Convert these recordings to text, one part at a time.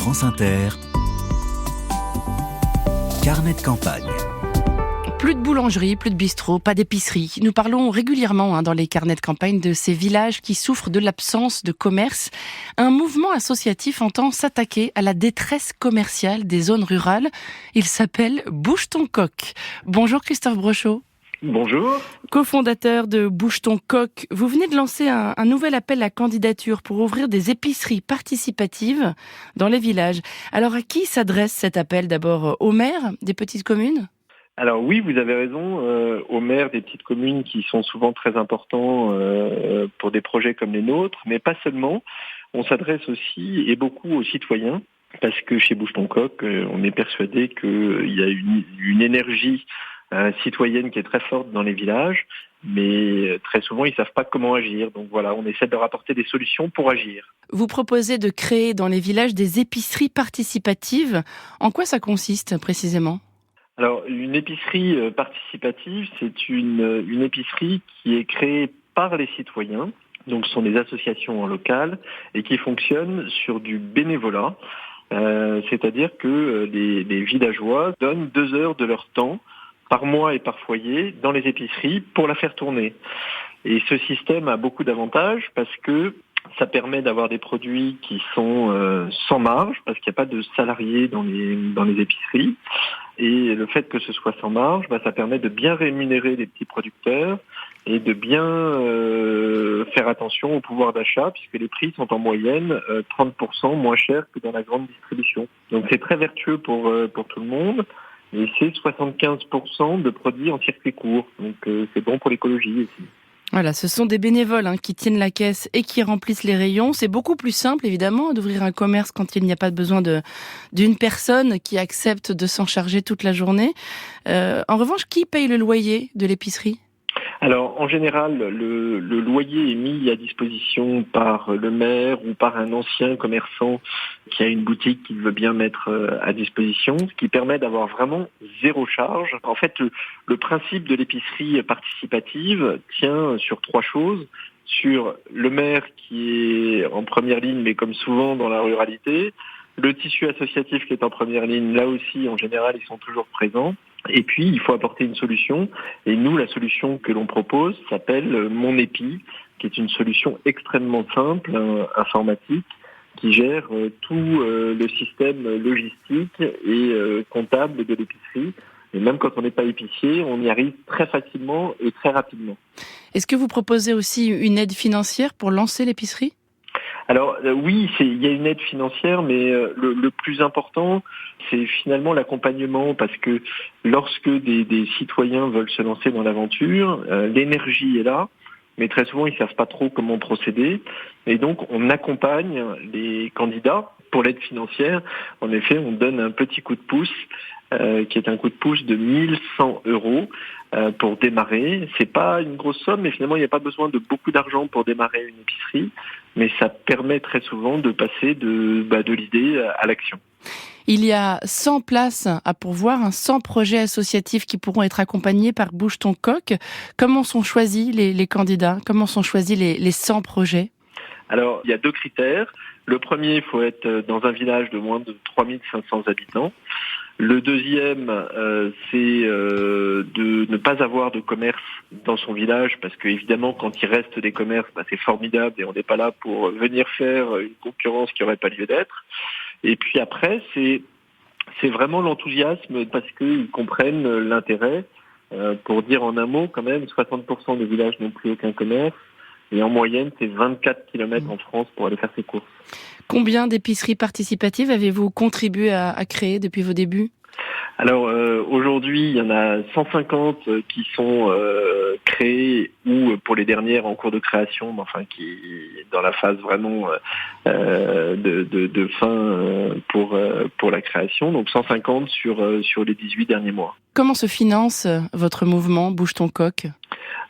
France Inter, carnet de campagne. Plus de boulangerie, plus de bistrot, pas d'épicerie. Nous parlons régulièrement dans les carnets de campagne de ces villages qui souffrent de l'absence de commerce. Un mouvement associatif entend s'attaquer à la détresse commerciale des zones rurales. Il s'appelle Bouge ton coq. Bonjour Christophe Brochot. Bonjour. Cofondateur de Bouge ton coq, vous venez de lancer un nouvel appel à candidature pour ouvrir des épiceries participatives dans les villages. Alors à qui s'adresse cet appel d'abord? Aux maires des petites communes ? Alors oui, vous avez raison, aux maires des petites communes qui sont souvent très importants pour des projets comme les nôtres, mais pas seulement. On s'adresse aussi et beaucoup aux citoyens, parce que chez Bouge ton coq, on est persuadé qu'il y a une énergie citoyenne qui est très forte dans les villages, mais très souvent ils ne savent pas comment agir. Donc voilà, on essaie de leur apporter des solutions pour agir. Vous proposez de créer dans les villages des épiceries participatives. En quoi ça consiste précisément ? Alors, une épicerie participative, c'est une épicerie qui est créée par les citoyens, donc ce sont des associations locales, et qui fonctionne sur du bénévolat, c'est-à-dire que les villageois donnent 2 heures de leur temps par mois et par foyer dans les épiceries pour la faire tourner. Et ce système a beaucoup d'avantages parce que ça permet d'avoir des produits qui sont sans marge, parce qu'il n'y a pas de salariés dans les épiceries. Et le fait que ce soit sans marge, ça permet de bien rémunérer les petits producteurs et de bien faire attention au pouvoir d'achat, puisque les prix sont en moyenne 30% moins chers que dans la grande distribution. Donc c'est très vertueux pour tout le monde. Et c'est 75% de produits en circuit court. Donc c'est bon pour l'écologie aussi. Voilà, ce sont des bénévoles qui tiennent la caisse et qui remplissent les rayons. C'est beaucoup plus simple, évidemment, d'ouvrir un commerce quand il n'y a pas besoin d'une personne qui accepte de s'en charger toute la journée. En revanche, qui paye le loyer de l'épicerie ? Alors, en général, le loyer est mis à disposition par le maire ou par un ancien commerçant qui a une boutique qu'il veut bien mettre à disposition, ce qui permet d'avoir vraiment 0 charge. En fait, le principe de l'épicerie participative tient sur 3 choses. Sur le maire qui est en première ligne, mais comme souvent dans la ruralité, le tissu associatif qui est en première ligne, là aussi, en général, ils sont toujours présents. Et puis, il faut apporter une solution. Et nous, la solution que l'on propose s'appelle Mon Épi, qui est une solution extrêmement simple, informatique, qui gère tout le système logistique et comptable de l'épicerie. Et même quand on n'est pas épicier, on y arrive très facilement et très rapidement. Est-ce que vous proposez aussi une aide financière pour lancer l'épicerie ? Alors oui, il y a une aide financière, mais le plus important, c'est finalement l'accompagnement, parce que lorsque des citoyens veulent se lancer dans l'aventure, l'énergie est là, mais très souvent ils ne savent pas trop comment procéder, et donc on accompagne les candidats pour l'aide financière. En effet, on donne un petit coup de pouce, qui est un coup de pouce de 1 100 € pour démarrer. C'est pas une grosse somme, mais finalement il n'y a pas besoin de beaucoup d'argent pour démarrer une épicerie, mais ça permet très souvent de passer de l'idée à l'action. Il y a 100 places à pourvoir, 100 projets associatifs qui pourront être accompagnés par Bouge ton coq. Comment sont choisis les candidats ? Comment sont choisis les 100 projets ? Alors, il y a 2 critères. Le premier, il faut être dans un village de moins de 3500 habitants. Le deuxième, c'est de ne pas avoir de commerce dans son village, parce que évidemment, quand il reste des commerces, c'est formidable et on n'est pas là pour venir faire une concurrence qui n'aurait pas lieu d'être. Et puis après, c'est vraiment l'enthousiasme, parce qu'ils comprennent l'intérêt. Pour dire en un mot, quand même, 60% des villages n'ont plus aucun commerce. Et en moyenne, c'est 24 km en France pour aller faire ses courses. Combien d'épiceries participatives avez-vous contribué à créer depuis vos débuts ? Alors aujourd'hui, il y en a 150 qui sont créées, ou pour les dernières en cours de création, qui dans la phase vraiment de fin pour la création. Donc 150 sur les 18 derniers mois. Comment se finance votre mouvement Bouge ton coq ?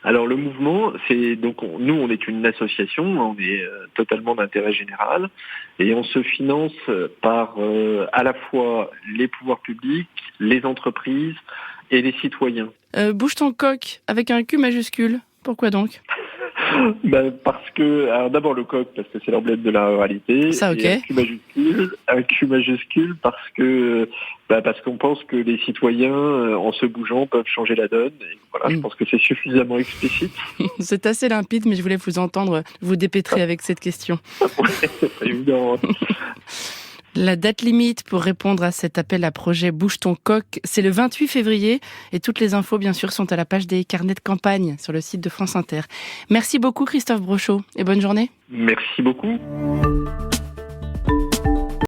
Alors le mouvement, nous on est une association, on est totalement d'intérêt général, et on se finance par à la fois les pouvoirs publics, les entreprises et les citoyens. Bouge ton coq avec un Q majuscule, pourquoi donc ? Parce que, alors d'abord le coq, parce que c'est l'emblème de la ruralité. Ça, ok. Et un Q majuscule parce qu'on pense que les citoyens, en se bougeant, peuvent changer la donne. Et voilà, je pense que c'est suffisamment explicite. C'est assez limpide, mais je voulais vous entendre vous dépêtrer avec cette question. C'est pas évident. La date limite pour répondre à cet appel à projet Bouge ton coq, c'est le 28 février et toutes les infos bien sûr sont à la page des carnets de campagne sur le site de France Inter. Merci beaucoup Christophe Brochot et bonne journée. Merci beaucoup.